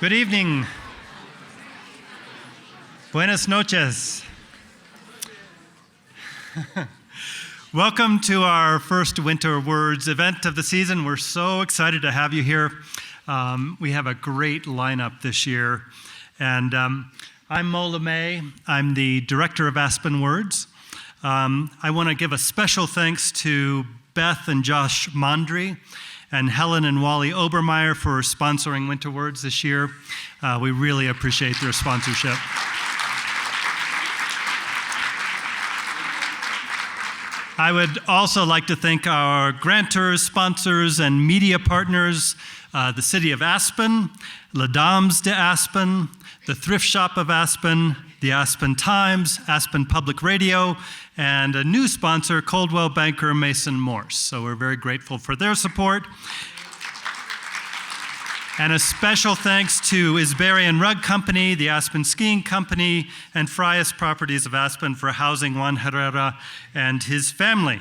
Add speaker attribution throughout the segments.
Speaker 1: Good evening. Buenas noches. Welcome to our first Winter Words event of the season. We're so excited to have you here. We have a great lineup this year. And I'm Mo LeMay. I'm the director of Aspen Words. I want to give a special thanks to Beth and Josh Mondry and Helen and Wally Obermeyer for sponsoring Winter Words this year. We really appreciate their sponsorship. I would also like to thank our grantors, sponsors, and media partners, the City of Aspen, Les Dames de Aspen, the Thrift Shop of Aspen, the Aspen Times, Aspen Public Radio, and a new sponsor, Coldwell Banker Mason Morse. So we're very grateful for their support. And a special thanks to Isbarian Rug Company, the Aspen Skiing Company, and Frias Properties of Aspen for housing Juan Herrera and his family.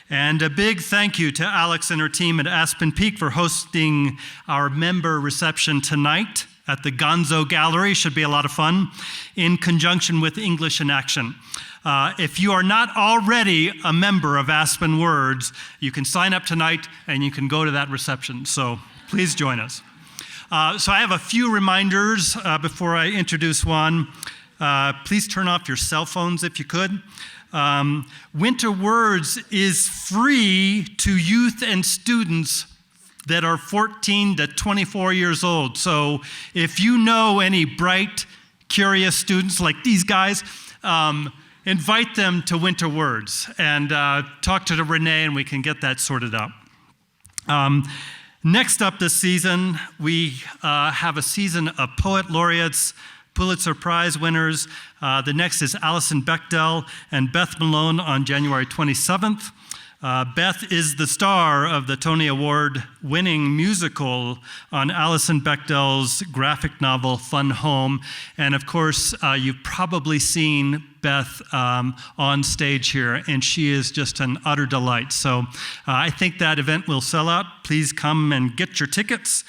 Speaker 1: And a big thank you to Alex and her team at Aspen Peak for hosting our member reception tonight at the Gonzo Gallery. Should be a lot of fun, in conjunction with English in Action. If you are not already a member of Aspen Words, you can sign up tonight and you can go to that reception. So please join us. So I have a few reminders before I introduce Juan. Please turn off your cell phones if you could. Winter Words is free to youth and students that are 14 to 24 years old. So if you know any bright, curious students like these guys, invite them to Winter Words and talk to Renee and we can get that sorted out. Next up this season, we have a season of poet laureates, Pulitzer Prize winners. The next is Alison Bechdel and Beth Malone on January 27th. Beth is the star of the Tony Award-winning musical on Alison Bechdel's graphic novel, Fun Home. And of course, you've probably seen Beth on stage here, and she is just an utter delight. So I think that event will sell out. Please come and get your tickets.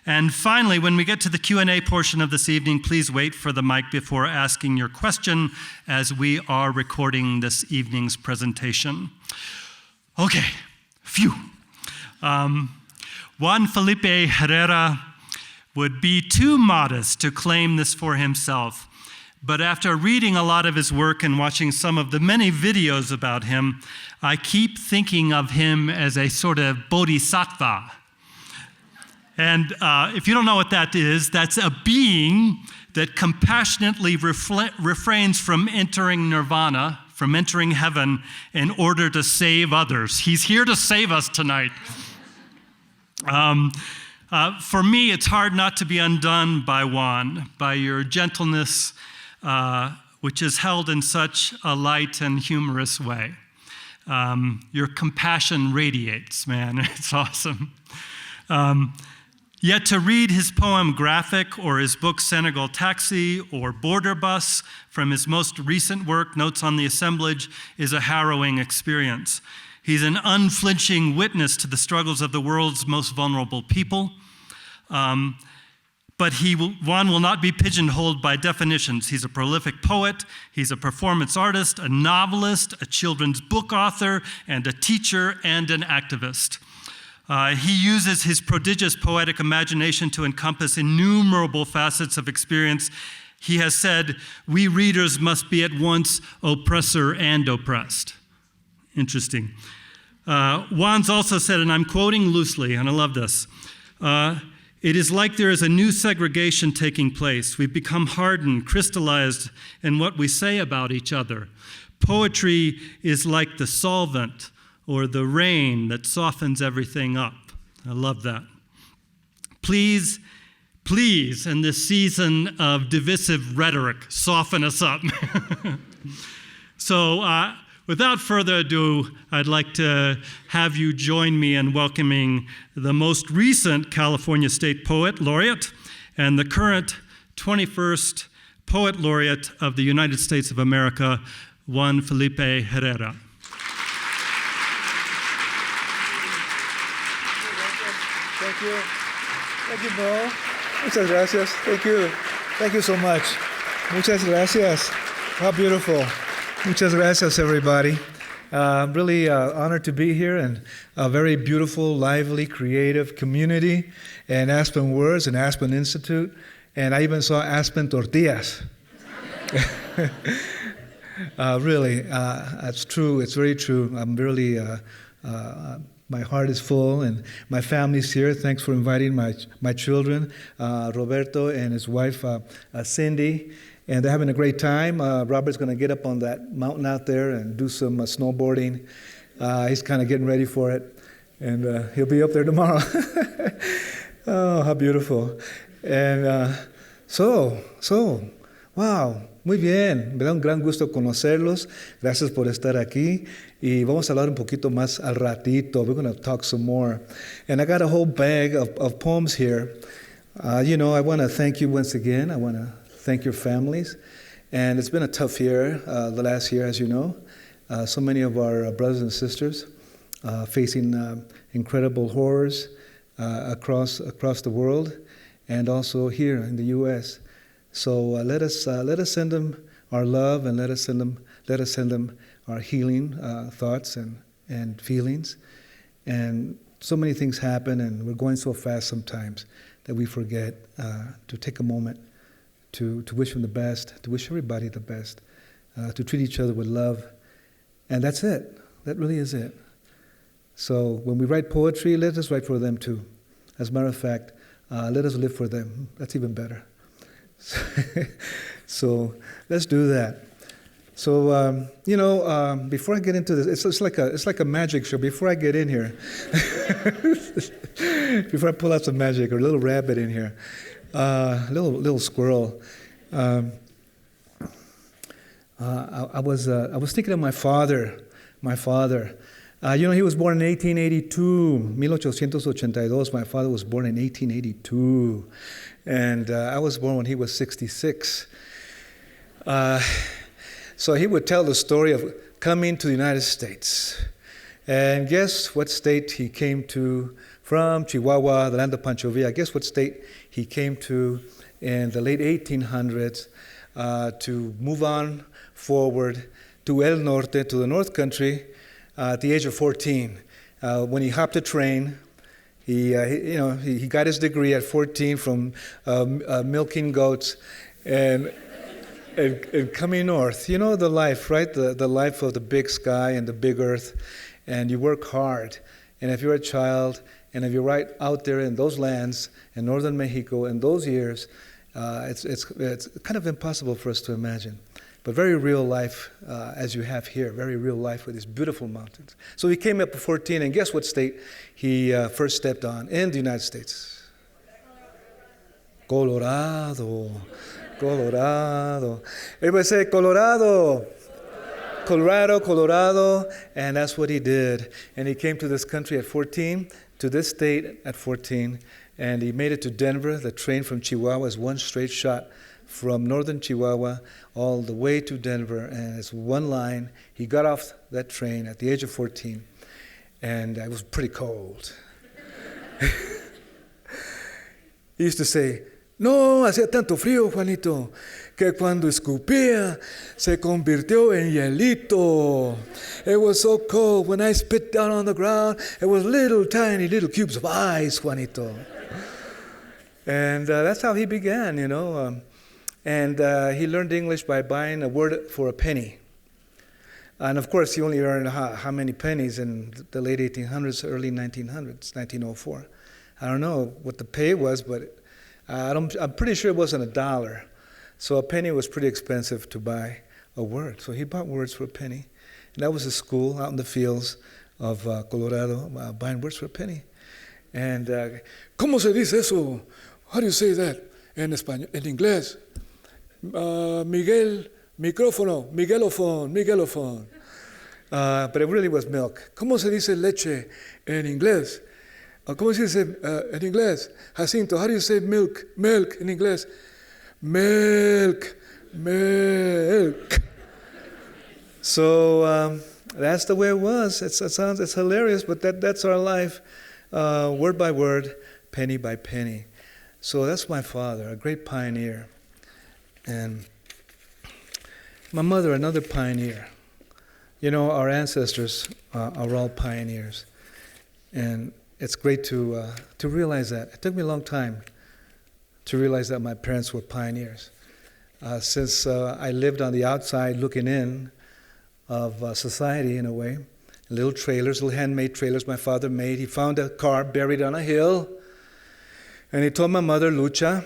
Speaker 1: And finally, when we get to the Q&A portion of this evening, please wait for the mic before asking your question as we are recording this evening's presentation. Okay, phew. Juan Felipe Herrera would be too modest to claim this for himself, but after reading a lot of his work and watching some of the many videos about him, I keep thinking of him as a sort of bodhisattva. And if you don't know what that is, that's a being that compassionately refrains from entering nirvana, from entering heaven, in order to save others. He's here to save us tonight. For me, it's hard not to be undone by Juan, by your gentleness, which is held in such a light and humorous way. Your compassion radiates, man. It's awesome. Yet to read his poem Graphic or his book Senegal Taxi or Border Bus from his most recent work, Notes on the Assemblage, is a harrowing experience. He's an unflinching witness to the struggles of the world's most vulnerable people. But Juan will not be pigeonholed by definitions. He's a prolific poet, he's a performance artist, a novelist, a children's book author, and a teacher and an activist. He uses his prodigious poetic imagination to encompass innumerable facets of experience. He has said, "We readers must be at once oppressor and oppressed." Interesting. Juan's also said, and I'm quoting loosely, and I love this, "It is like there is a new segregation taking place. We've become hardened, crystallized in what we say about each other. Poetry is like the solvent or the rain that softens everything up." I love that. Please, please, in this season of divisive rhetoric, soften us up. So without further ado, I'd like to have you join me in welcoming the most recent California State Poet Laureate and the current 21st Poet Laureate of the United States of America, Juan Felipe Herrera.
Speaker 2: Thank you. Thank you, Bo. Muchas gracias. Thank you. Thank you so much. Muchas gracias. How beautiful. Muchas gracias, everybody. I'm really honored to be here, and a very beautiful, lively, creative community, and Aspen Words and Aspen Institute, and I even saw Aspen tortillas. Really, that's true. It's very true. I'm really, my heart is full, and my family's here. Thanks for inviting my children, Roberto and his wife, Cindy. And they're having a great time. Robert's going to get up on that mountain out there and do some snowboarding. He's kind of getting ready for it. And he'll be up there tomorrow. Oh, how beautiful. And wow, muy bien. Me da un gran gusto conocerlos. Gracias por estar aquí. Y vamos a hablar un poquito más al ratito. We're going to talk some more. And I got a whole bag of poems here. I want to thank you once again. I want to thank your families. And it's been a tough year, the last year, as you know. So many of our brothers and sisters facing incredible horrors across the world, and also here in the U.S. So let us send them our love, and let us send them our healing thoughts and feelings. And so many things happen, and we're going so fast sometimes that we forget to take a moment to wish them the best, to wish everybody the best, to treat each other with love. And that's it. That really is it. So when we write poetry, let us write for them too. As a matter of fact, let us live for them. That's even better. So let's do that. So, before I get into this, it's like a magic show. Before I get in here, before I pull out some magic, or a little rabbit in here, little squirrel. I was thinking of my father. He was born in 1882, 1882. My father was born in 1882, and I was born when he was 66. So he would tell the story of coming to the United States. And guess what state he came to from? Chihuahua, the land of Pancho Villa. Guess what state he came to in the late 1800s to move on forward to El Norte, to the North Country, at the age of 14. When he hopped a train, he got his degree at 14 from milking goats and coming north. You know the life, right? The life of the big sky and the big earth. And you work hard. And if you're a child, and if you're right out there in those lands, in northern Mexico, in those years, it's kind of impossible for us to imagine. But very real life, as you have here, very real life with these beautiful mountains. So he came up at 14, and guess what state he first stepped on in the United States? Colorado. Everybody say Colorado. Colorado, and that's what he did. And he came to this country at 14, to this state at 14, and he made it to Denver. The train from Chihuahua is one straight shot from northern Chihuahua all the way to Denver, and it's one line. He got off that train at the age of 14, and it was pretty cold. He used to say, "No, hacía tanto frío, Juanito, que cuando escupía se convirtió en hielito. It was so cold when I spit down on the ground, it was tiny little cubes of ice, Juanito." And that's how he began, And he learned English by buying a word for a penny. And of course, he only earned how many pennies in the late 1800s, early 1900s, 1904. I don't know what the pay was, but I'm pretty sure it wasn't $1. So a penny was pretty expensive to buy a word. So he bought words for a penny. And that was his school out in the fields of Colorado, buying words for a penny. And ¿cómo se dice eso? How do you say that en español, en inglés? Miguel, micrófono, Miguelophone. But it really was milk. ¿Cómo se dice leche en inglés? ¿Cómo se dice en inglés? Jacinto, how do you say milk in inglés? Milk. So that's the way it was. It's hilarious, but that's our life, word by word, penny by penny. So that's my father, a great pioneer. And my mother, another pioneer. You know, our ancestors are all pioneers. And it's great to realize that. It took me a long time to realize that my parents were pioneers. Since I lived on the outside looking in of society in a way, little trailers, little handmade trailers my father made. He found a car buried on a hill, and he told my mother, Lucha,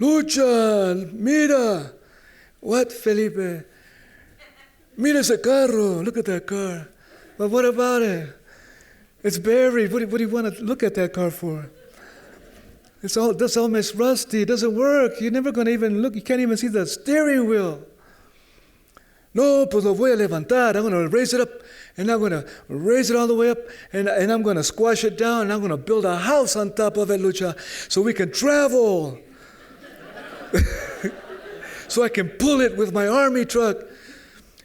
Speaker 2: mira. What, Felipe? Mira ese carro, look at that car. But what about it? It's buried. What do you want to look at that car for? That's almost rusty. It doesn't work. You're never going to even look. You can't even see the steering wheel. No, pues lo voy a levantar. I'm going to raise it up, and I'm going to raise it all the way up, and I'm going to squash it down, and I'm going to build a house on top of it, Lucha, so we can travel. So I can pull it with my army truck,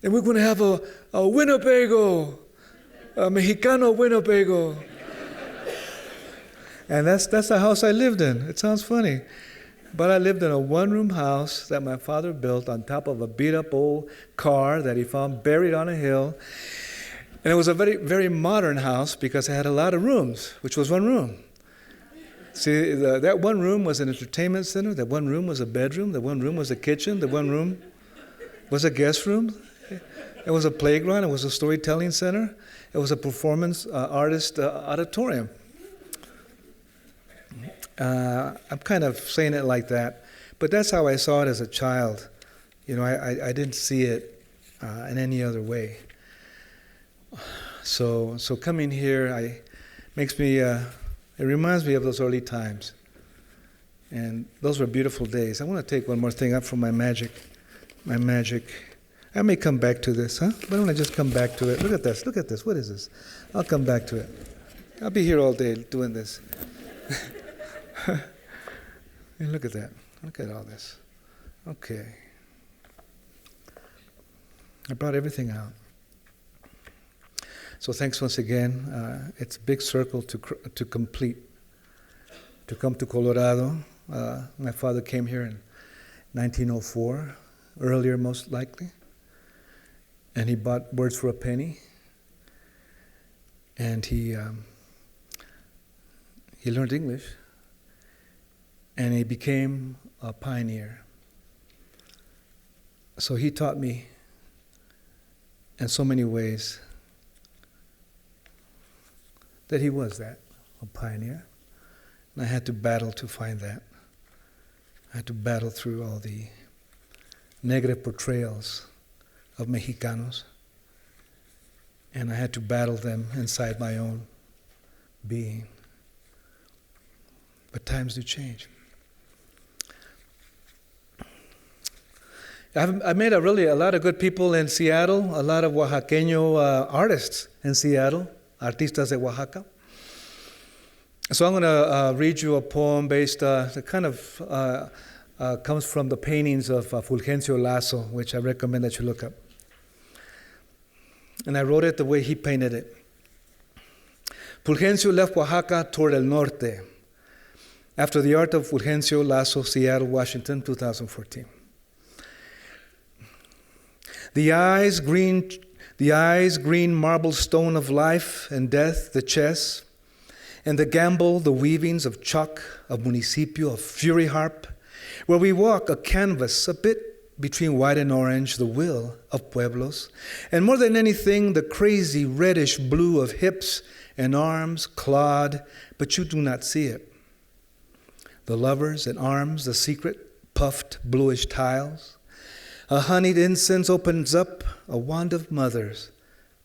Speaker 2: and we're going to have a Winnebago, a Mexicano Winnebago. And that's the house I lived in. It sounds funny. But I lived in a one-room house that my father built on top of a beat-up old car that he found buried on a hill. And it was a very, very modern house because it had a lot of rooms, which was one room. See, that one room was an entertainment center. That one room was a bedroom. That one room was a kitchen. That one room was a guest room. It was a playground. It was a storytelling center. It was a performance artist auditorium. I'm kind of saying it like that, but that's how I saw it as a child. You know, I didn't see it in any other way. So coming here, makes me. It reminds me of those early times, and those were beautiful days. I want to take one more thing up from my magic. I may come back to this, huh? Why don't I just come back to it? Look at this. What is this? I'll come back to it. I'll be here all day doing this. And look at that. Look at all this. Okay. I brought everything out. So thanks once again. It's a big circle to complete. To come to Colorado. My father came here in 1904, earlier most likely. And he bought Words for a Penny. And he learned English. And he became a pioneer. So he taught me in so many ways that he was a pioneer. And I had to battle to find that. I had to battle through all the negative portrayals of Mexicanos. And I had to battle them inside my own being. But times do change. I met a lot of good people in Seattle, a lot of Oaxaqueño artists in Seattle, artistas de Oaxaca. So I'm going to read you a poem based, that kind of comes from the paintings of Fulgencio Lasso, which I recommend that you look up. And I wrote it the way he painted it. Fulgencio left Oaxaca toward el norte. After the art of Fulgencio Lasso, Seattle, Washington, 2014. The eyes, green marble stone of life and death, the chess, and the gamble, the weavings of chalk, of municipio, of fury harp, where we walk a canvas a bit between white and orange, the will of pueblos, and more than anything, the crazy reddish blue of hips and arms, clawed, but you do not see it. The lovers and arms, the secret, puffed bluish tiles. A honeyed incense opens up, a wand of mothers,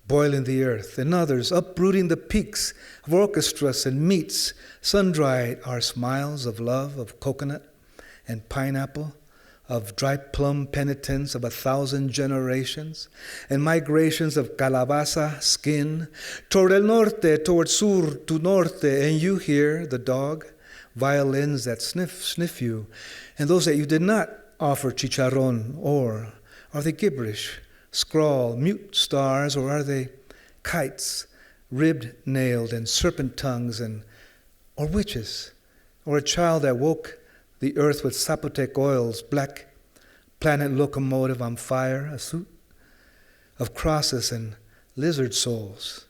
Speaker 2: boiling the earth, and others uprooting the peaks of orchestras and meats, sun-dried are smiles of love, of coconut and pineapple, of dry plum penitence of 1,000 generations, and migrations of calabaza skin, toward el norte, toward sur to norte, and you hear the dog, violins that sniff you, and those that you did not offer chicharron, or are they gibberish, scrawl, mute stars, or are they kites, ribbed, nailed, and serpent tongues, or witches, or a child that woke the earth with Zapotec oils, black planet locomotive on fire, a suit of crosses and lizard souls,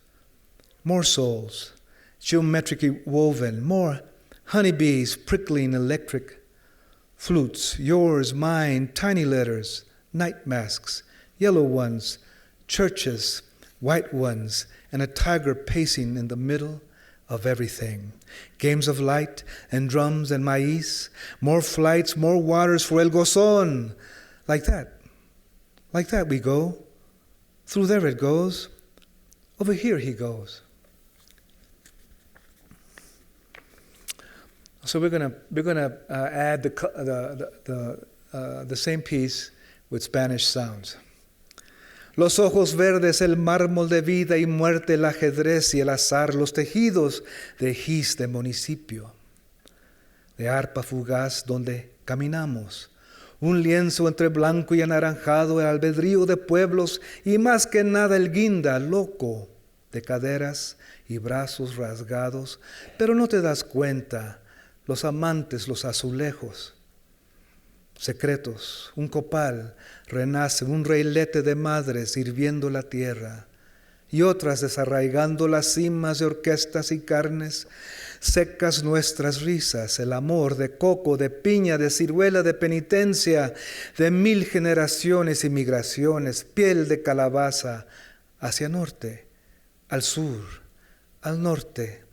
Speaker 2: more souls, geometrically woven, more honeybees prickling electric flutes, yours, mine, tiny letters, night masks, yellow ones, churches, white ones, and a tiger pacing in the middle of everything. Games of light and drums and maíz, more flights, more waters for El Gozón. Like that we go. Through there it goes. Over here he goes. So we're gonna add the same piece with Spanish sounds. Los ojos verdes, el mármol de vida y muerte, el ajedrez y el azar, los tejidos de gis de municipio, de arpa fugaz donde caminamos, un lienzo entre blanco y anaranjado, el albedrío de pueblos y más que nada el guinda loco de caderas y brazos rasgados, pero no te das cuenta, los amantes, los azulejos, secretos, un copal renace, un reilete de madres hirviendo la tierra y otras desarraigando las cimas de orquestas y carnes, secas nuestras risas, el amor de coco, de piña, de ciruela, de penitencia, de 1000 generaciones y migraciones, piel de calabaza hacia norte, al sur, al norte,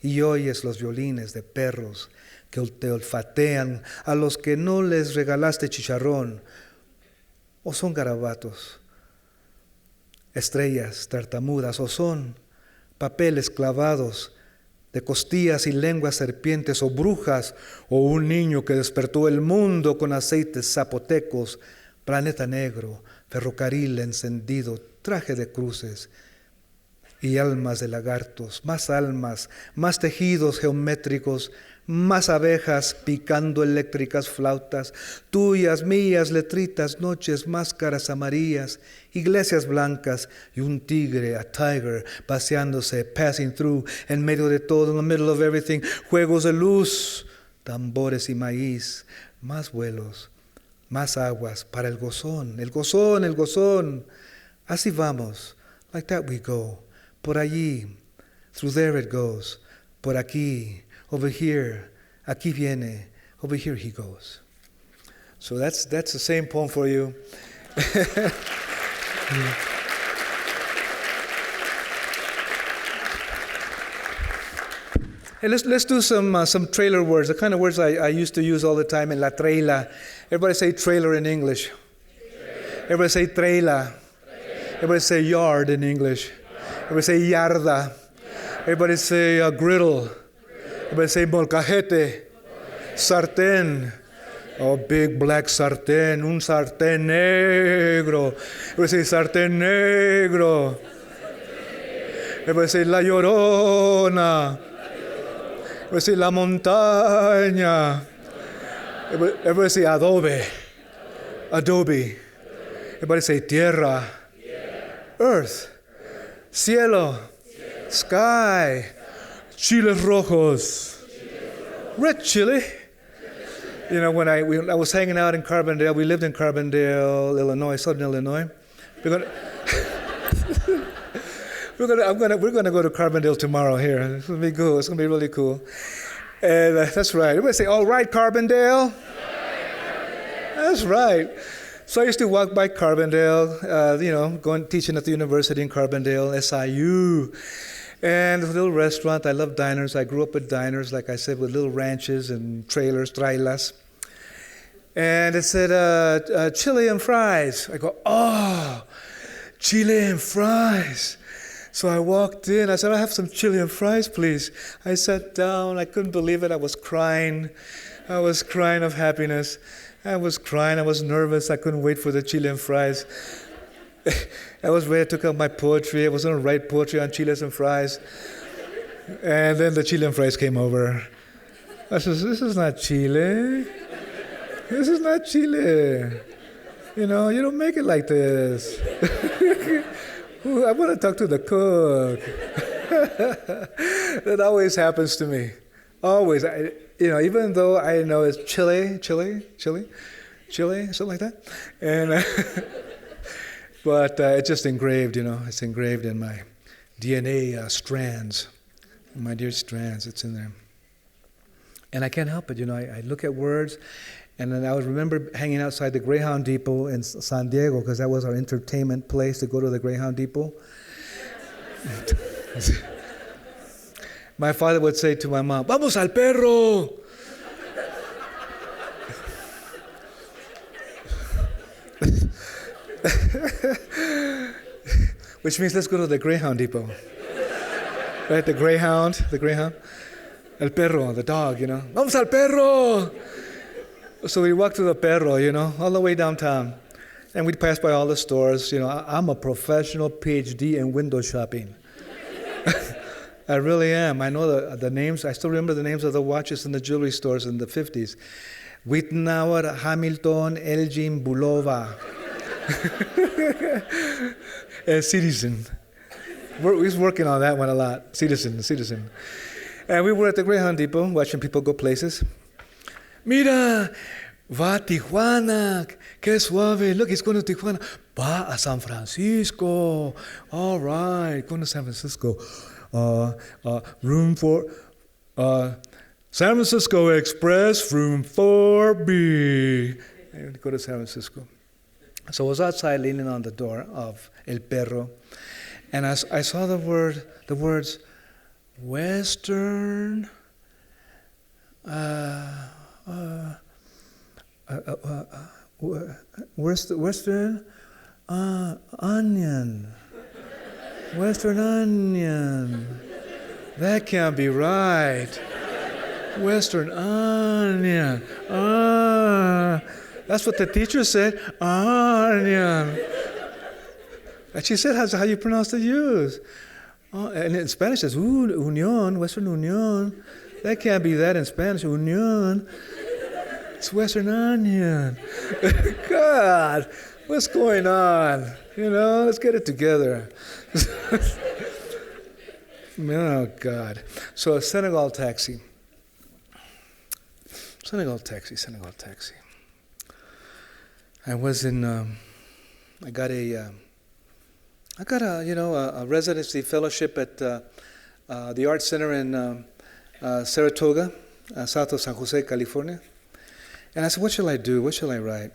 Speaker 2: y oyes los violines de perros que te olfatean a los que no les regalaste chicharrón, o son garabatos, estrellas tartamudas, o son papeles clavados de costillas y lenguas serpientes, o brujas, o un niño que despertó el mundo con aceites zapotecos, planeta negro, ferrocarril encendido, traje de cruces, y almas de lagartos, más tejidos geométricos, más abejas picando eléctricas flautas, tuyas, mías, letritas, noches, máscaras amarillas, iglesias blancas y un tigre, a tiger, paseándose, passing through, en medio de todo, in the middle of everything, juegos de luz, tambores y maíz, más vuelos, más aguas para el gozón, el gozón, el gozón. Así vamos, like that we go. Por allí, through there it goes. Por aquí, over here, aquí viene, over here he goes. So that's the same poem for you. Hey, let's do some trailer words, the kind of words I used to use all the time in la traila. Everybody say trailer in English. Trailer. Everybody say traila. Trailer. Everybody say yard in English. Everybody say yarda. Everybody say griddle. Everybody say molcajete. Sartén. Oh, big black sartén. Un sartén negro. Everybody say sartén negro. Everybody say la llorona. Everybody say la montaña. Everybody say adobe. Adobe. Everybody say tierra. Earth. Cielo, sky, chiles rojos, red chili. You know, when I was hanging out in Carbondale, we lived in Carbondale, Illinois, Southern Illinois. We're gonna go to Carbondale tomorrow here. It's gonna be cool. It's gonna be really cool. And that's right. Everybody say, "All right, Carbondale." That's right. So I used to walk by Carbondale, going teaching at the university in Carbondale, SIU. And a little restaurant. I love diners. I grew up with diners, like I said, with little ranches and trailers, trailas. And it said, chili and fries. I go, oh, chili and fries. So I walked in. I said, I have some chili and fries, please. I sat down. I couldn't believe it. I was crying. I was crying of happiness. I was crying. I was nervous. I couldn't wait for the chili and fries. I was ready to took out my poetry. I was going to write poetry on chiles and fries. And then the chili and fries came over. I said, this is not Chile. This is not Chile. You don't make it like this. Ooh, I want to talk to the cook. That always happens to me. Always. even though I know it's Chile, something like that. And but it's just engraved, it's engraved in my DNA strands, in my dear strands, it's in there. And I can't help it, I look at words, and then I would remember hanging outside the Greyhound Depot in San Diego, because that was our entertainment place, to go to the Greyhound Depot. My father would say to my mom, "Vamos al perro!" Which means let's go to the Greyhound Depot. Right, the Greyhound. El perro, the dog, Vamos al perro! So we walked to the perro, all the way downtown. And we'd pass by all the stores. I'm a professional PhD in window shopping. I really am. I know the names. I still remember the names of the watches in the jewelry stores in the 50s. Wittenauer, Hamilton, Elgin, Bulova. And Citizen. We was working on that one a lot. Citizen. And we were at the Greyhound Depot watching people go places. Mira, va a Tijuana. Qué suave. Look, he's going to Tijuana. Va a San Francisco. All right, going to San Francisco. Room for San Francisco Express, room 4B. And go to San Francisco. So I was outside leaning on the door of El Perro, and I saw the words Western Western onion. Western onion. That can't be right. Western onion. That's what the teacher said. Onion. And she said, how you pronounce the U's. And in Spanish, it's union, Western Union. That can't be that in Spanish. Union. It's Western onion. God, what's going on? Let's get it together. Oh, God. So a Senegal taxi. I was in, I got a residency fellowship at the Art Center in Saratoga, south of San Jose, California. And I said, what shall I do? What shall I write?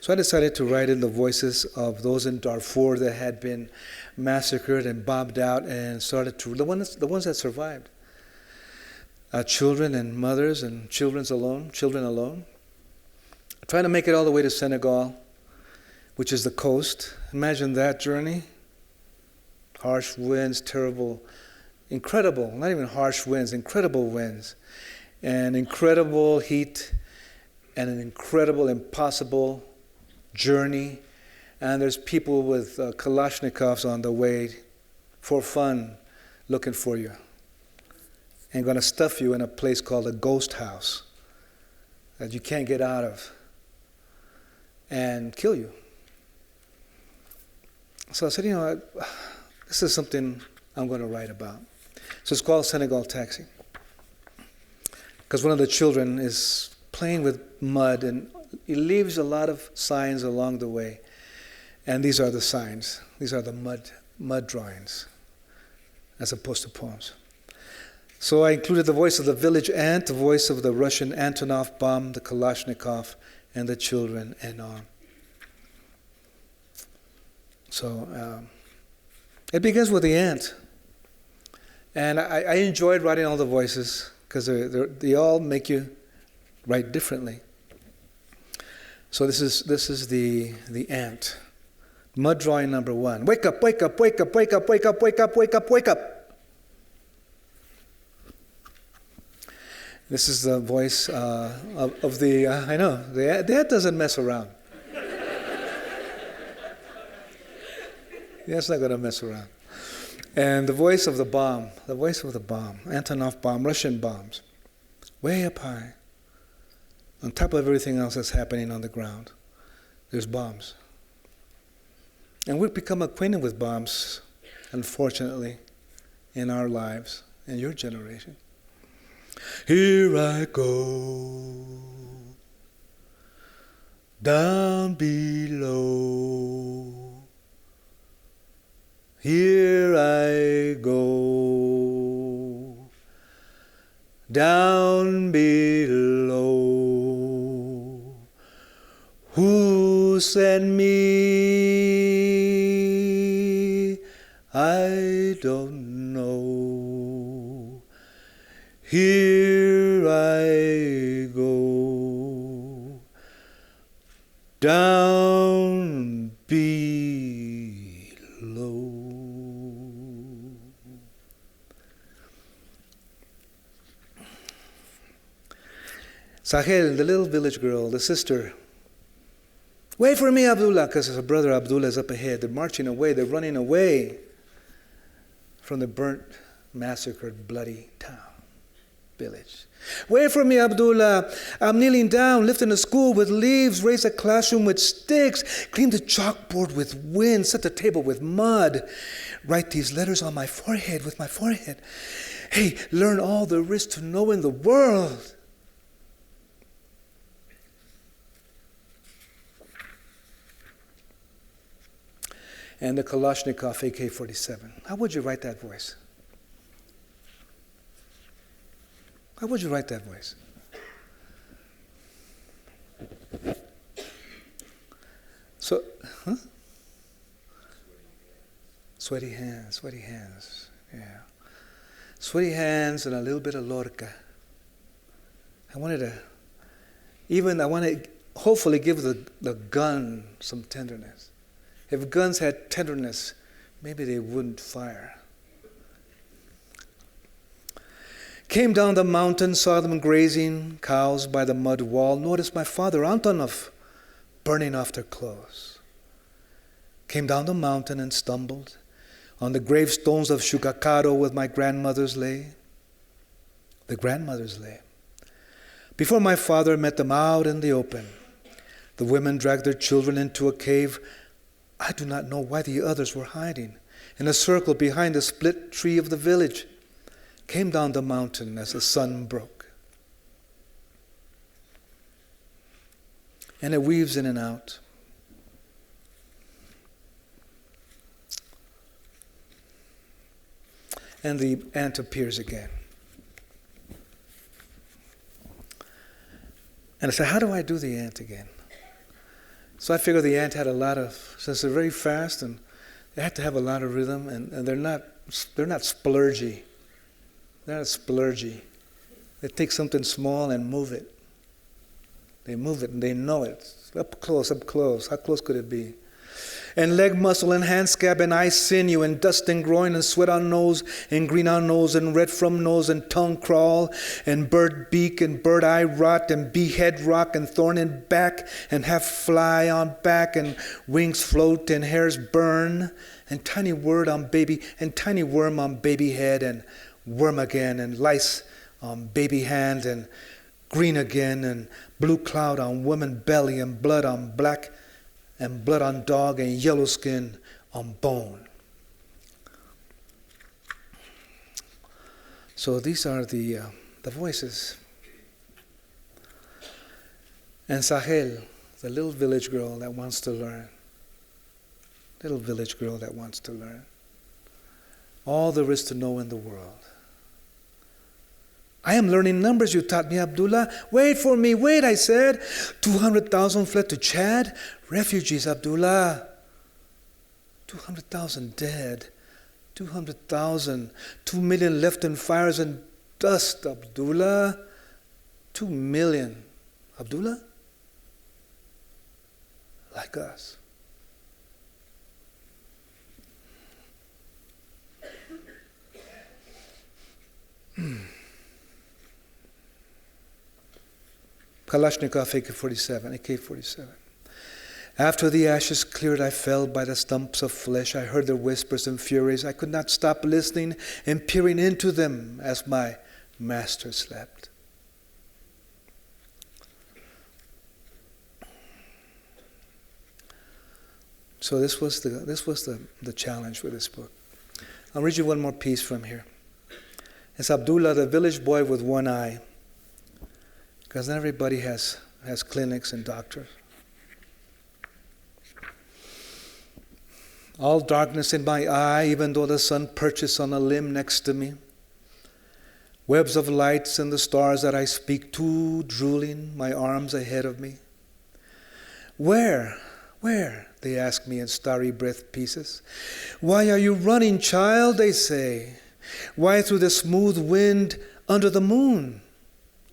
Speaker 2: So I decided to write in the voices of those in Darfur that had been massacred and bombed out, and started to, the ones that survived. Children and mothers and children alone. Trying to make it all the way to Senegal, which is the coast. Imagine that journey. Harsh winds, terrible, incredible, not even harsh winds, incredible winds. And incredible heat, and an incredible, impossible journey. And there's people with Kalashnikovs on the way for fun, looking for you. And going to stuff you in a place called a ghost house that you can't get out of, and kill you. So I said, this is something I'm going to write about. So it's called Senegal Taxi. Because one of the children is playing with mud, and he leaves a lot of signs along the way. And these are the signs. These are the mud drawings, as opposed to poems. So I included the voice of the village ant, the voice of the Russian Antonov bomb, the Kalashnikov, and the children, and on. So it begins with the ant. And I enjoyed writing all the voices, because they all make you write differently. So this is the ant. Mud drawing number 1. Wake up, wake up, wake up, wake up, wake up, wake up, wake up, wake up. This is the voice of the, I know, the ant doesn't mess around. The ant's not going to mess around. And the voice of the bomb, Antonov bomb, Russian bombs, way up high, on top of everything else that's happening on the ground, there's bombs. And we've become acquainted with bombs, unfortunately, in our lives, in your generation. Here I go, down below. Here I go, down below. Who sent me? I don't know. Here I go, down below. Sahel, the little village girl, the sister. Wait for me, Abdullah, because her brother Abdullah is up ahead. They're marching away. They're running away from the burnt, massacred, bloody town, village. Wait for me, Abdullah. I'm kneeling down, lifting a school with leaves, raise a classroom with sticks, clean the chalkboard with wind, set the table with mud, write these letters on my forehead with my forehead. Hey, learn all there is to know in the world. And the Kalashnikov AK-47. How would you write that voice? How would you write that voice? So, huh? Sweaty hands, yeah. Sweaty hands and a little bit of Lorca. I want to hopefully give the gun some tenderness. If guns had tenderness, maybe they wouldn't fire. Came down the mountain, saw them grazing cows by the mud wall. Noticed my father, Antonov, burning off their clothes. Came down the mountain and stumbled. On the gravestones of Shukakaro with my grandmothers lay. The grandmothers lay. Before my father met them out in the open, the women dragged their children into a cave. I do not know why the others were hiding in a circle behind the split tree of the village. Came down the mountain as the sun broke. And it weaves in and out. And the ant appears again. And I said, how do I do the ant again? So I figured the ant had a lot of, since they're very fast and they have to have a lot of rhythm, and they're not splurgy. They're not splurgy. They take something small and move it. They move it and they know it. Up close. How close could it be? And leg muscle and hand scab and eye sinew and dust and groin and sweat on nose and green on nose and red from nose and tongue crawl and bird beak and bird eye rot and bee head rock and thorn in back and half fly on back and wings float and hairs burn and tiny worm on baby head and worm again and lice on baby hand and green again and blue cloud on woman belly and blood on black and blood on dog and yellow skin on bone. So these are the voices. And Sahel, the little village girl that wants to learn. Little village girl that wants to learn. All there is to know in the world. I am learning numbers you taught me, Abdullah. Wait for me, wait, I said. 200,000 fled to Chad. Refugees, Abdullah. 200,000 dead. 200,000. 2 million left in fires and dust, Abdullah. 2 million. Abdullah? Like us. Kalashnikov AK-47. After the ashes cleared, I fell by the stumps of flesh. I heard their whispers and furies. I could not stop listening and peering into them as my master slept. So this was the challenge for this book. I'll read you one more piece from here. It's Abdullah, the village boy with one eye. Because not everybody has clinics and doctors. All darkness in my eye, even though the sun perches on a limb next to me. Webs of lights and the stars that I speak to, drooling my arms ahead of me. Where, they ask me in starry breath pieces. Why are you running, child, they say. Why through the smooth wind under the moon?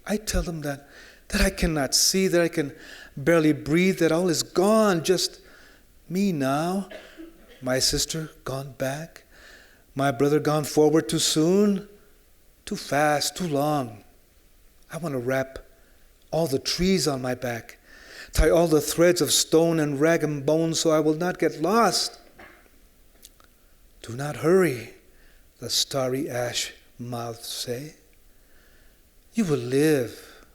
Speaker 2: I tell them that I cannot see, that I can barely breathe, that all is gone, just me now. My sister gone back, my brother gone forward too soon, too fast, too long. I want to wrap all the trees on my back, tie all the threads of stone and rag and bone so I will not get lost. Do not hurry, the starry ash mouths say. You will live.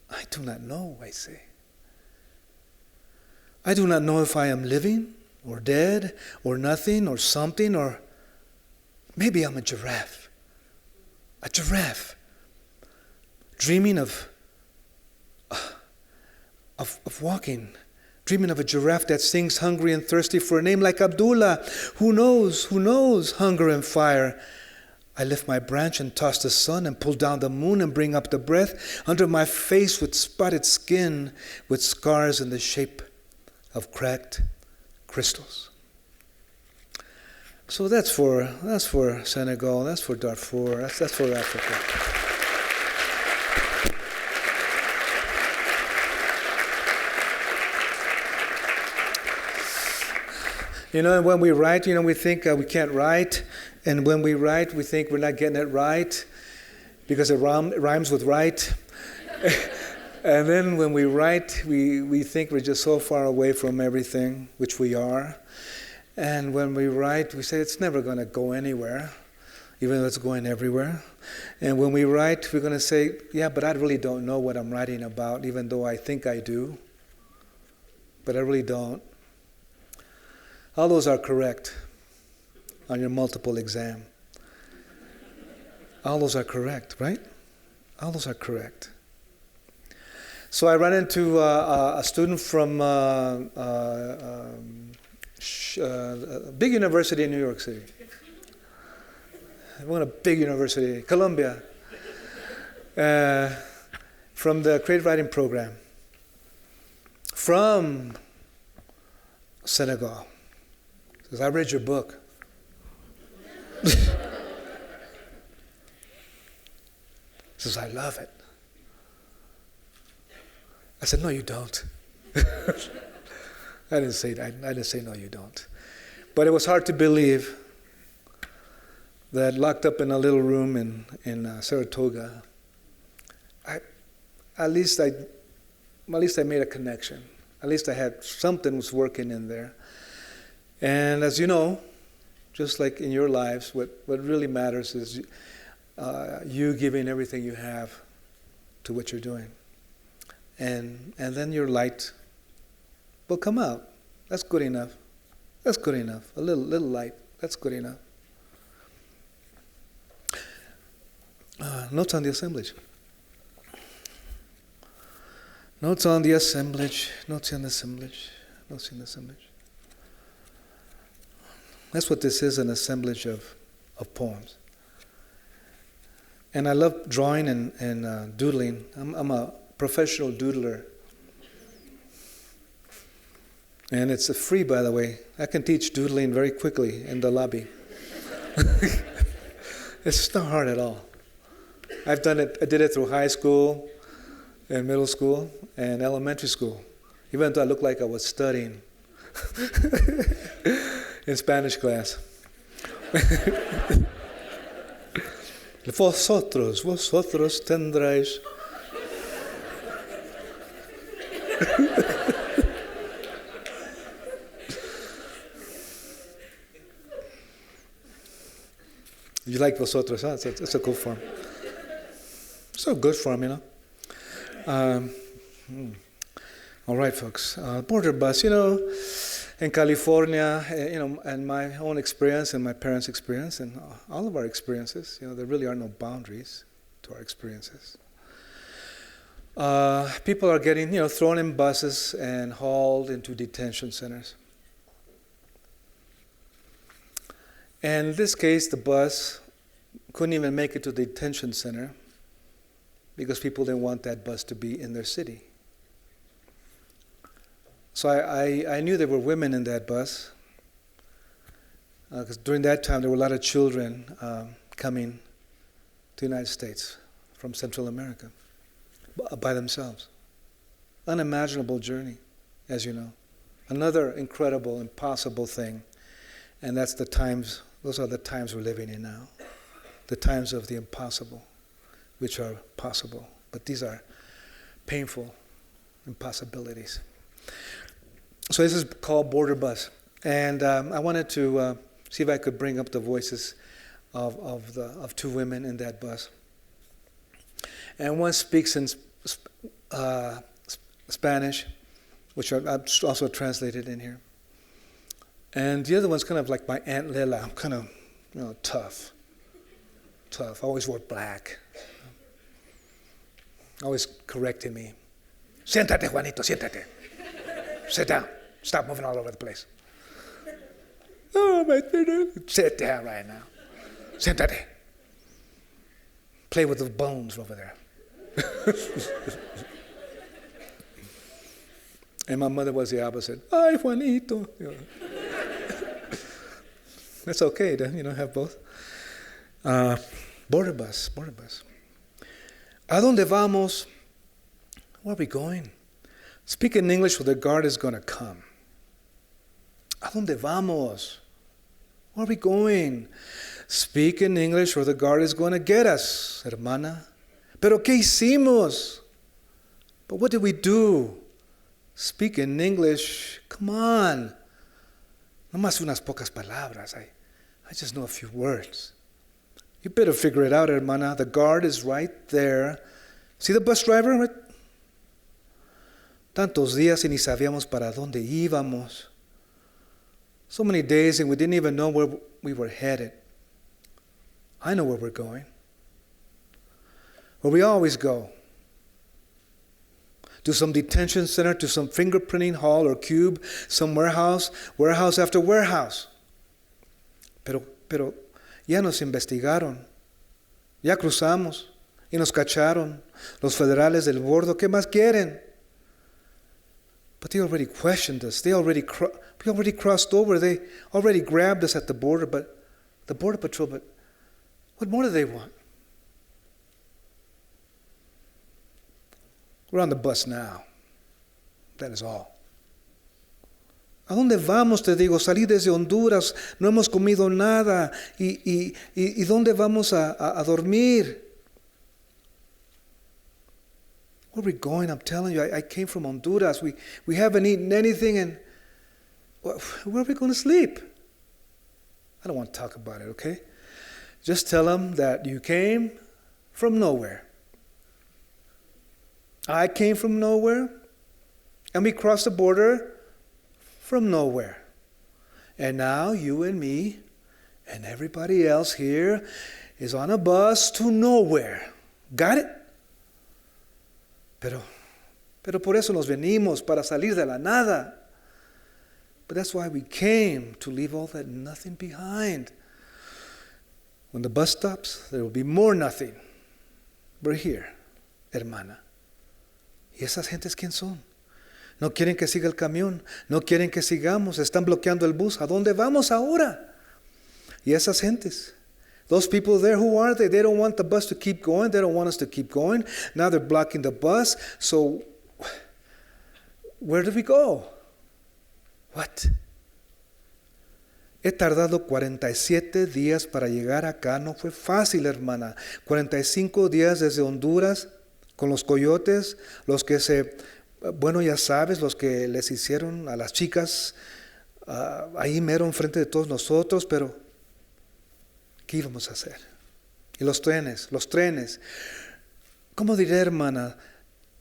Speaker 2: I do not know, I say. I do not know if I am living or dead or nothing or something, or maybe I'm a giraffe. A giraffe. Dreaming of walking. Dreaming of a giraffe that sings hungry and thirsty for a name like Abdullah. Who knows hunger and fire. I lift my branch and toss the sun and pull down the moon and bring up the breath under my face with spotted skin, with scars in the shape of cracked crystals. So that's for Senegal, that's for Darfur, that's for Africa. You know, and when we write, we think we can't write. And when we write, we think we're not getting it right because it rhymes with right. And then when we write, we think we're just so far away from everything, which we are. And when we write, we say it's never going to go anywhere, even though it's going everywhere. And when we write, we're going to say, yeah, but I really don't know what I'm writing about, even though I think I do. But I really don't. All those are correct on your multiple exam. All those are correct, right? All those are correct. So I ran into a student from a big university in New York City. I went to a big university, Columbia, from the creative writing program, from Senegal. Says, I read your book. Says, I love it. I said, no, you don't. I didn't say that. I didn't say, no, you don't. But it was hard to believe that locked up in a little room in Saratoga, at least I made a connection. At least I had something was working in there. And as you know, just like in your lives, what really matters is you giving everything you have to what you're doing. And then your light will come out. That's good enough. That's good enough. A little light. That's good enough. Notes on the assemblage. Notes on the assemblage. Notes on the assemblage. Notes on the assemblage. That's what this is, an assemblage of poems. And I love drawing and doodling. I'm a professional doodler. And it's free, by the way. I can teach doodling very quickly in the lobby. It's not hard at all. I've done it. I did it through high school and middle school and elementary school, even though I looked like I was studying in Spanish class. Vosotros tendréis. You like vosotros, huh? It's a good form. It's a good form, All right, folks. Border bus, in California, and my own experience and my parents' experience and all of our experiences, there really are no boundaries to our experiences. People are getting, thrown in buses and hauled into detention centers. And in this case, the bus couldn't even make it to the detention center because people didn't want that bus to be in their city. So I knew there were women in that bus, because during that time there were a lot of children coming to the United States from Central America by themselves. Unimaginable journey, as you know. Another incredible, impossible thing. And those are the times we're living in now. The times of the impossible, which are possible. But these are painful impossibilities. So this is called Border Bus. And I wanted to see if I could bring up the voices of two women in that bus. And one speaks in Spanish, which I've also translated in here. And the other one's kind of like my Aunt Lela. I'm kind of, tough. I always wore black. Always correcting me. Siéntate, Juanito, siéntate. Sit down. Stop moving all over the place. Oh, my goodness. Sit down right now. Siéntate. Play with the bones over there. And my mother was the opposite. Ay, Juanito. That's okay to, have both. Border bus. ¿A dónde vamos? Where are we going? Speak in English or the guard is going to come. ¿A dónde vamos? Where are we going? Speak in English or the guard is going to get us, hermana. ¿Pero qué hicimos? But what did we do? Speak in English. Come on. No más unas pocas palabras. I just know a few words. You better figure it out, hermana. The guard is right there. See the bus driver? Right? Tantos días y ni sabíamos para dónde íbamos. So many days and we didn't even know where we were headed. I know where we're going. Where we always go. To some detention center, to some fingerprinting hall or cube, some warehouse after warehouse. Pero ya nos investigaron. Ya cruzamos y nos cacharon. Los federales del bordo, ¿qué más quieren? But they already questioned us. We already crossed over. They already grabbed us at the border. But the Border Patrol, but what more do they want? We're on the bus now. That is all. ¿A dónde vamos? Te digo, salí desde Honduras, no hemos comido nada. ¿Y dónde vamos a dormir? Where are we going? I'm telling you, I came from Honduras. We haven't eaten anything, and where are we going to sleep? I don't want to talk about it, okay? Just tell them that you came from nowhere. I came from nowhere, and we crossed the border from nowhere. And now you and me and everybody else here is on a bus to nowhere. Got it? Pero por eso nos venimos, para salir de la nada. But that's why we came, to leave all that nothing behind. When the bus stops, there will be more nothing. We're here, hermana. ¿Y esas gentes quién son? No quieren que siga el camión, no quieren que sigamos, están bloqueando el bus. ¿A dónde vamos ahora? Y esas gentes, those people there, who are they? They don't want the bus to keep going. They don't want us to keep going. Now they're blocking the bus. So where do we go? What? He tardado 47 días para llegar acá. No fue fácil, hermana. 45 días desde Honduras con los coyotes, los que ya sabes, los que les hicieron a las chicas ahí mero enfrente de todos nosotros, pero ¿qué íbamos a hacer? Y los trenes. ¿Cómo diré, hermana?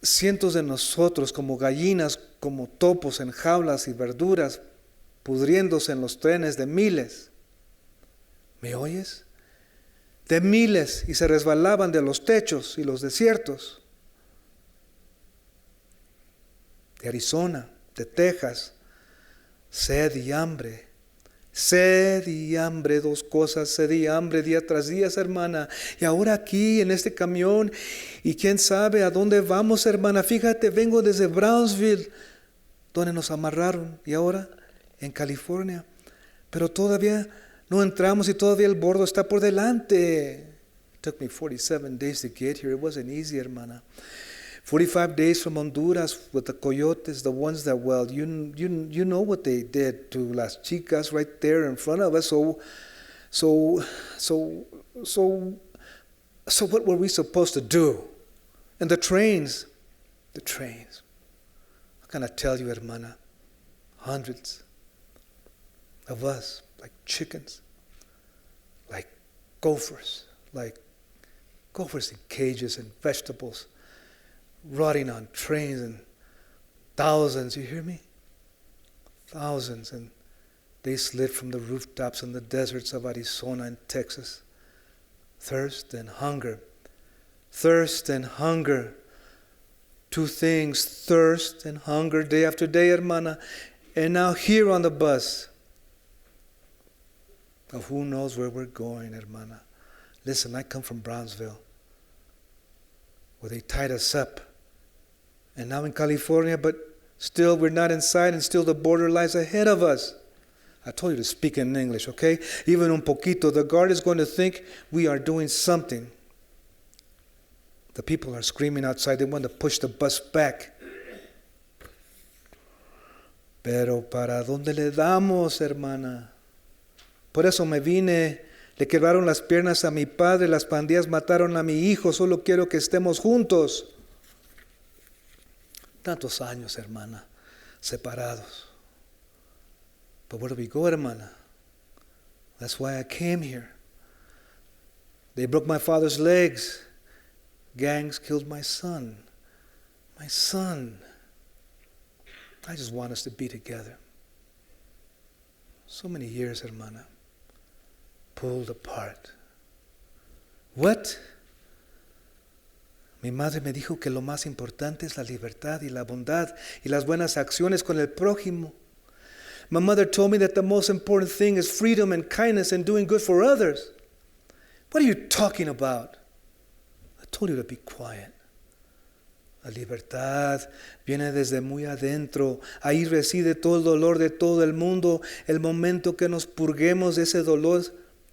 Speaker 2: Cientos de nosotros como gallinas, como topos en jaulas y verduras, pudriéndose en los trenes de miles. ¿Me oyes? De miles, y se resbalaban de los techos y los desiertos. de Arizona, de Texas. Sed y hambre. Sed y hambre, dos cosas, sed y hambre día tras día, hermana. Y ahora aquí en este camión, y quién sabe a dónde vamos, hermana. Fíjate, vengo desde Brownsville, donde nos amarraron, y ahora en California. Pero todavía no entramos y todavía el bordo está por delante. It took me 47 days to get here. It wasn't easy, hermana. 45 days from Honduras with the coyotes, the ones that, well, you know what they did to las chicas right there in front of us. So what were we supposed to do? And the trains. How can I tell you, hermana? Hundreds of us, like chickens, like gophers in cages and vegetables, rotting on trains, and thousands, you hear me? Thousands, and they slid from the rooftops in the deserts of Arizona and Texas. Thirst and hunger. Thirst and hunger. Two things, thirst and hunger, day after day, hermana. And now here on the bus. Now who knows where we're going, hermana? Listen, I come from Brownsville, where they tied us up. And now in California, but still we're not inside, and still the border lies ahead of us. I told you to speak in English, okay? Even un poquito. The guard is going to think we are doing something. The people are screaming outside. They want to push the bus back. Pero ¿para dónde le damos, hermana? Por eso me vine. Le quebraron las piernas a mi padre. Las pandillas mataron a mi hijo. Solo quiero que estemos juntos. Tantos años, hermana, separados. But where do we go, hermana? That's why I came here. They broke my father's legs. Gangs killed my son. My son. I just want us to be together. So many years, hermana, pulled apart. What? Mi madre me dijo que lo más importante es la libertad y la bondad y las buenas acciones con el prójimo. My mother told me that the most important thing is freedom and kindness and doing good for others. What are you talking about? I told you to be quiet. La libertad viene desde muy adentro. Ahí reside todo el dolor de todo el mundo. El momento que nos purguemos de ese dolor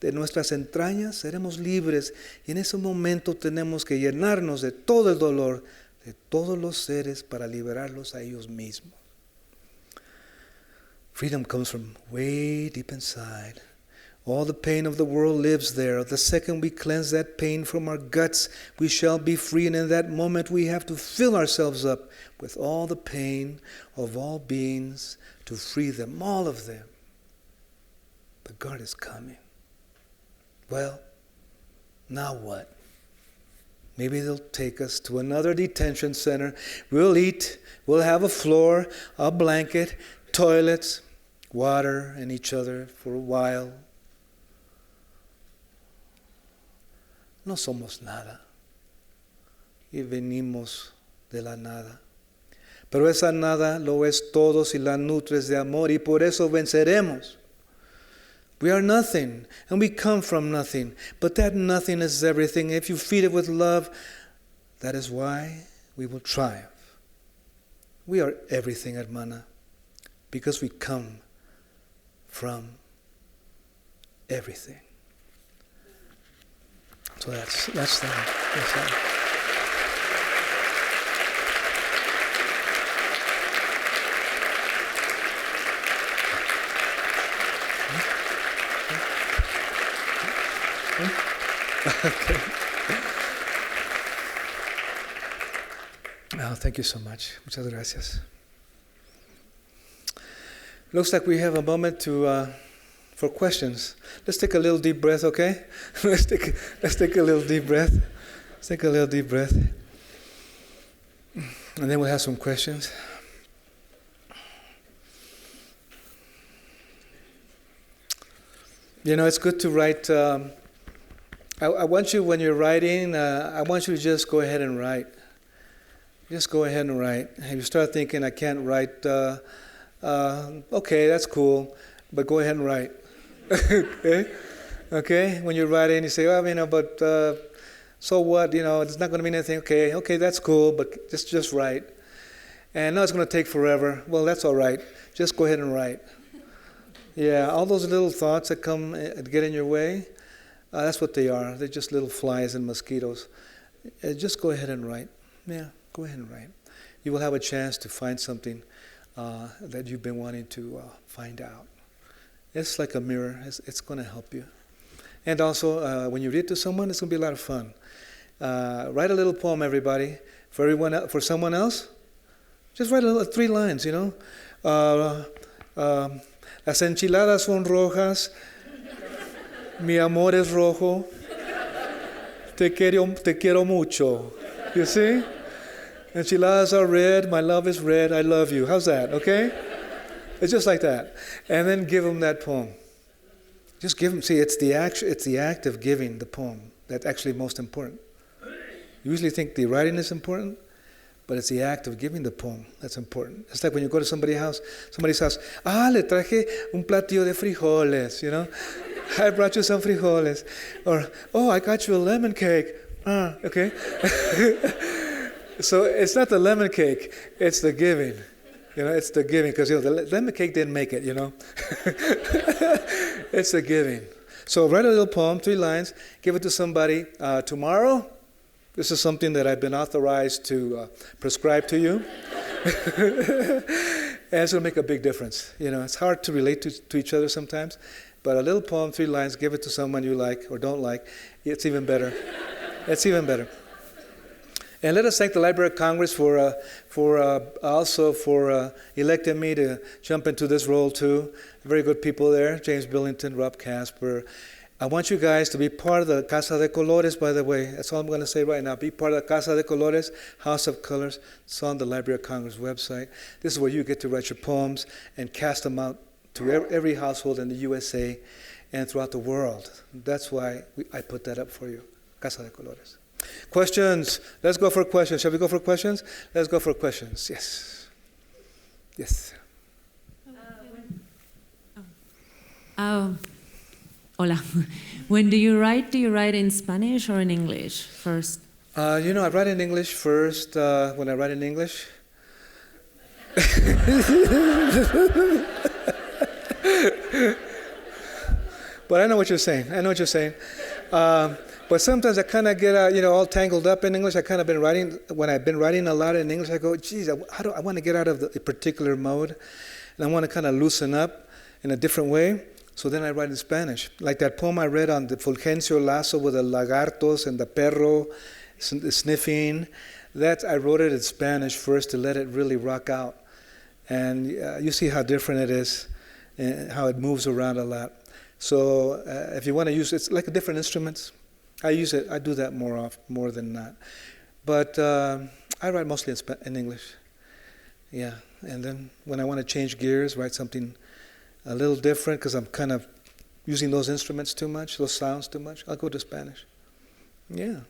Speaker 2: de nuestras entrañas, seremos libres. Y en ese momento tenemos que llenarnos de todo el dolor de todos los seres para liberarlos a ellos mismos. Freedom comes from way deep inside. All the pain of the world lives there. The second we cleanse that pain from our guts, we shall be free. And in that moment, we have to fill ourselves up with all the pain of all beings to free them, all of them. But God is coming. Well, now what? Maybe they'll take us to another detention center. We'll eat. We'll have a floor, a blanket, toilets, water, and each other for a while. No somos nada y venimos de la nada. Pero esa nada lo es todo si la nutres de amor, y por eso venceremos. We are nothing and we come from nothing, but that nothing is everything. If you feed it with love, that is why we will triumph. We are everything, hermana, because we come from everything. So that's that. That's that. Okay. Oh, thank you so much. Muchas gracias. Looks like we have a moment for questions. Let's take a little deep breath, okay? Let's take a little deep breath. Let's take a little deep breath. And then we'll have some questions. You know, it's good to write. I want you, when you're writing, I want you to just go ahead and write. just go ahead and write. If you start thinking, I can't write, okay, that's cool, but go ahead and write. Okay? Okay? When you're writing, you say, oh, but so what? It's not going to mean anything. Okay, that's cool, but just write. And no, it's going to take forever. Well, that's all right. Just go ahead and write. Yeah, all those little thoughts that come and get in your way, that's what they are. They're just little flies and mosquitoes. Just go ahead and write. Yeah, go ahead and write. You will have a chance to find something that you've been wanting to find out. It's like a mirror. It's going to help you. And also, when you read to someone, it's going to be a lot of fun. Write a little poem, everybody. For someone else, just write 3 lines, Las enchiladas son rojas, mi amor es rojo, te quiero mucho. You see? Enchiladas are red, my love is red, I love you. How's that, okay? It's just like that. And then give them that poem. Just give them, see, it's the act of giving the poem that's actually most important. You usually think the writing is important, but it's the act of giving the poem that's important. It's like when you go to somebody's house, le traje un platillo de frijoles, I brought you some frijoles. Or, oh, I got you a lemon cake. Okay. So it's not the lemon cake, it's the giving. It's the giving, because the lemon cake didn't make it, It's the giving. So write a little poem, 3 lines, give it to somebody. Tomorrow, this is something that I've been authorized to prescribe to you. And it's going to make a big difference. It's hard to relate to each other sometimes, but a little poem, 3 lines, give it to someone you like or don't like. It's even better. It's even better. And let us thank the Library of Congress for electing me to jump into this role too. Very good people there, James Billington, Rob Casper. I want you guys to be part of the Casa de Colores, by the way. That's all I'm going to say right now. Be part of the Casa de Colores, House of Colors. It's on the Library of Congress website. This is where you get to write your poems and cast them out to every household in the USA and throughout the world. That's why I put that up for you, Casa de Colores. Questions? Let's go for questions. Shall we go for questions? Let's go for questions. Yes. Yes.
Speaker 3: Hola. When do you write in Spanish or in English first?
Speaker 2: I write in English first when I write in English. But I know what you're saying. But sometimes I kind of get all tangled up in English. I kind of been writing, when I've been writing a lot in English, I go, geez, I want to get out of the particular mode, and I want to kind of loosen up in a different way. So then I write in Spanish. Like that poem I read on the Fulgencio Lazo with the lagartos and the perro sniffing. I wrote it in Spanish first to let it really rock out. And you see how different it is and how it moves around a lot. So if you want to use it, it's like different instruments. I do that more than not. But I write mostly in English. Yeah. And then when I want to change gears, write something a little different because I'm kind of using those instruments too much, those sounds too much, I'll go to Spanish. Yeah.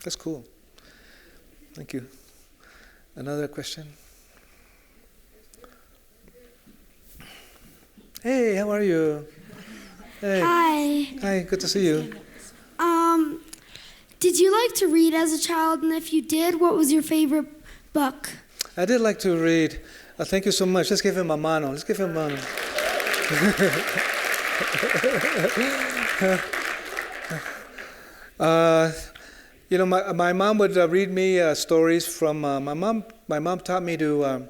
Speaker 2: That's cool. Thank you. Another question? Hey, how are you? Hey. Hi, good to see you.
Speaker 4: Did you like to read as a child? And if you did, what was your favorite book?
Speaker 2: I did like to read. Thank you so much. Let's give him a mano. My mom would read me stories from my mom. My mom taught me to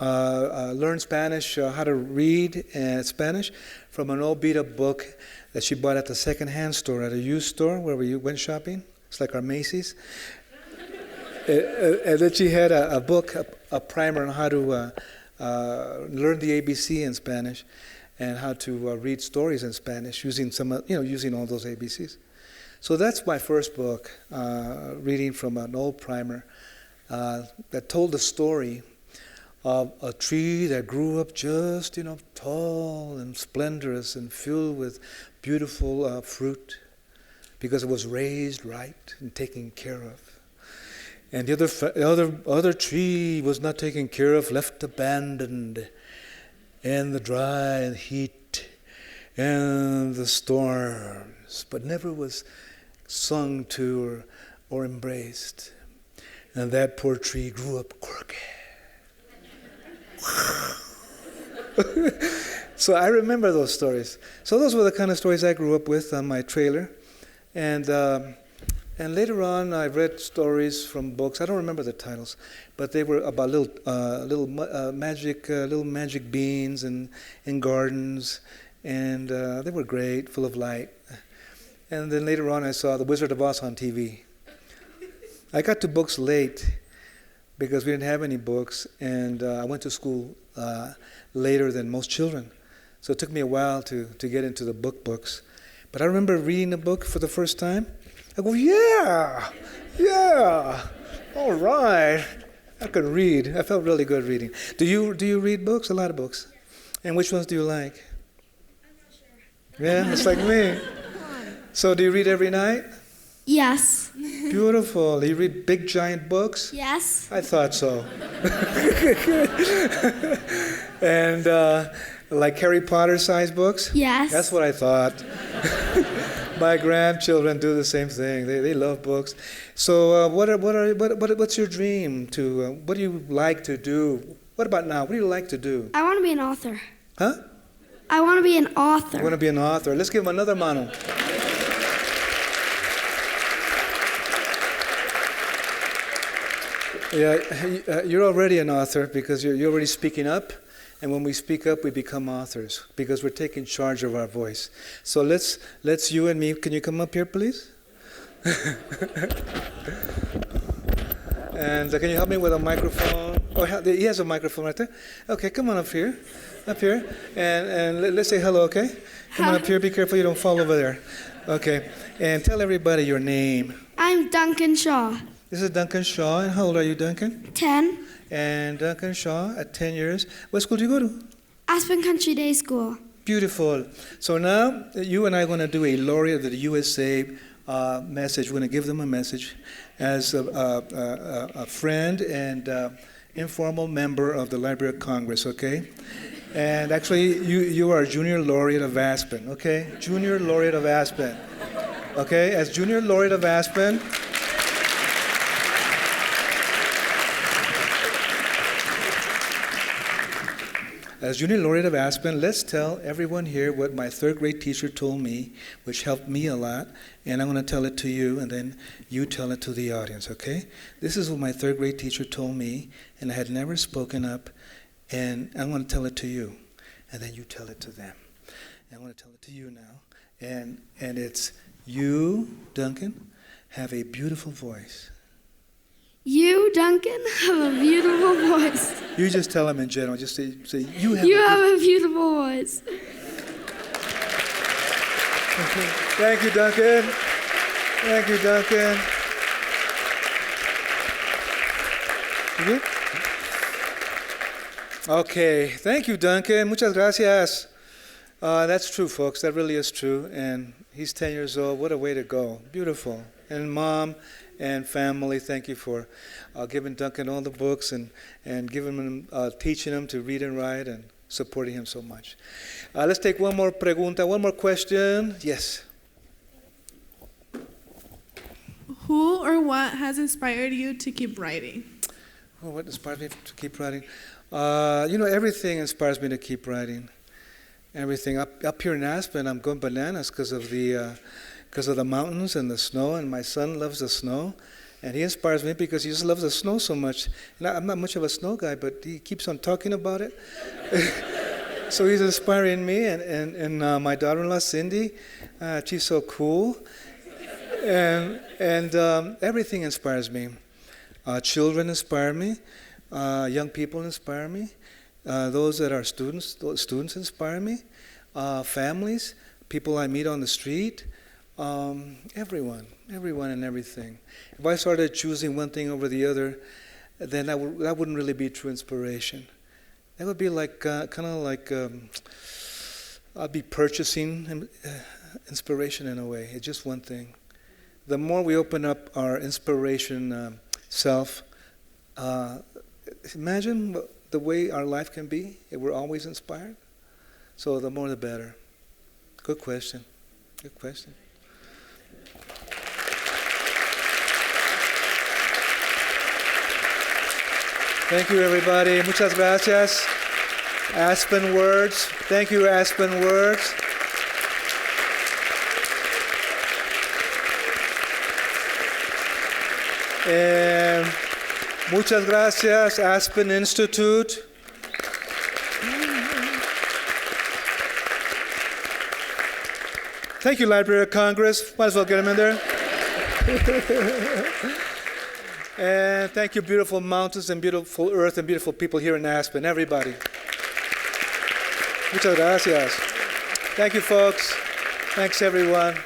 Speaker 2: learn Spanish, how to read Spanish from an old beat-up book that she bought at the second-hand store, at a used store where we went shopping. It's like our Macy's. And then she had a book, a primer on how to learn the ABC in Spanish and how to read stories in Spanish using using all those ABCs. So that's my first book, reading from an old primer that told the story of a tree that grew up just, tall and splendorous and filled with beautiful fruit because it was raised right and taken care of. And the other tree was not taken care of, left abandoned in the dry heat and the storms, but never was sung to or embraced. And that poor tree grew up crooked. So I remember those stories. So those were the kind of stories I grew up with on my trailer. And later on, I read stories from books. I don't remember the titles, but they were about little magic beans and in gardens, and they were great, full of light. And then later on, I saw The Wizard of Oz on TV. I got to books late because we didn't have any books, and I went to school later than most children. So it took me a while to get into the books. But I remember reading the book for the first time. I go, yeah, all right. I could read. I felt really good reading. Do you read books? A lot of books. And which ones do you like?
Speaker 4: I'm not sure.
Speaker 2: Yeah, it's like me. So do you read every night?
Speaker 4: Yes.
Speaker 2: Beautiful. Do you read big, giant books?
Speaker 4: Yes.
Speaker 2: I thought so. And like Harry Potter-sized books?
Speaker 4: Yes.
Speaker 2: That's what I thought. My grandchildren do the same thing. They love books. So what's your dream? What do you like to do? What about now? What do you like to do?
Speaker 4: I want to be an author.
Speaker 2: Huh?
Speaker 4: I want to be an author.
Speaker 2: You want to be an author. Let's give him another mano. Yeah, you're already an author because you're already speaking up. And when we speak up, we become authors because we're taking charge of our voice. So let's you and me. Can you come up here, please? And can you help me with a microphone? Oh, he has a microphone right there. Okay, come on up here. And let's say hello, okay? Come on up here. Be careful you don't fall over there. Okay. And tell everybody your name.
Speaker 4: I'm Duncan Shaw.
Speaker 2: This is Duncan Shaw. And how old are you, Duncan?
Speaker 4: 10.
Speaker 2: And Duncan Shaw, at 10 years. What school do you go to?
Speaker 4: Aspen Country Day School.
Speaker 2: Beautiful. So now you and I are going to do a laureate of the USA message. We're going to give them a message as a friend and informal member of the Library of Congress, okay? And actually, you are a junior laureate of Aspen, okay? Junior laureate of Aspen. Okay, as junior laureate of Aspen, as junior laureate of Aspen, let's tell everyone here what my third grade teacher told me, which helped me a lot, and I'm going to tell it to you, and then you tell it to the audience, okay? This is what my third grade teacher told me, and I had never spoken up, and I'm going to tell it to you, and then you tell it to them. And I'm going to tell it to you now, and it's, you, Duncan, have a beautiful voice.
Speaker 4: You, Duncan, have a beautiful voice.
Speaker 2: You just tell them in general. Just say you have.
Speaker 4: You have a beautiful voice.
Speaker 2: Okay. Thank you, Duncan. Thank you, Duncan. You good? Okay. Thank you, Duncan. Muchas gracias. That's true, folks. That really is true. And he's 10 years old. What a way to go. Beautiful. And Mom and family, thank you for giving Duncan all the books and giving him, teaching him to read and write and supporting him so much. Let's take one more pregunta, one more question. Yes.
Speaker 5: Who or what has inspired you to keep writing?
Speaker 2: Oh, what inspires me to keep writing? Everything inspires me to keep writing. Everything. Up here in Aspen, I'm going bananas because of the mountains and the snow, and my son loves the snow, and he inspires me because he just loves the snow so much. And I'm not much of a snow guy, but he keeps on talking about it. So he's inspiring me, and my daughter-in-law, Cindy, she's so cool. And everything inspires me. Children inspire me. Young people inspire me. Those that are students inspire me. Families, people I meet on the street. Everyone and everything. If I started choosing one thing over the other, then that wouldn't really be true inspiration. That would be like kind of like I'd be purchasing inspiration in a way. It's just one thing. The more we open up our inspiration self. Imagine the way our life can be if we're always inspired. So the more the better. Good question. Good question. Thank you, everybody. Muchas gracias. Aspen Words. Thank you, Aspen Words. And muchas gracias, Aspen Institute. Thank you, Library of Congress. Might as well get them in there. And thank you, beautiful mountains and beautiful earth and beautiful people here in Aspen. Everybody. Muchas gracias. Thank you, folks. Thanks, everyone.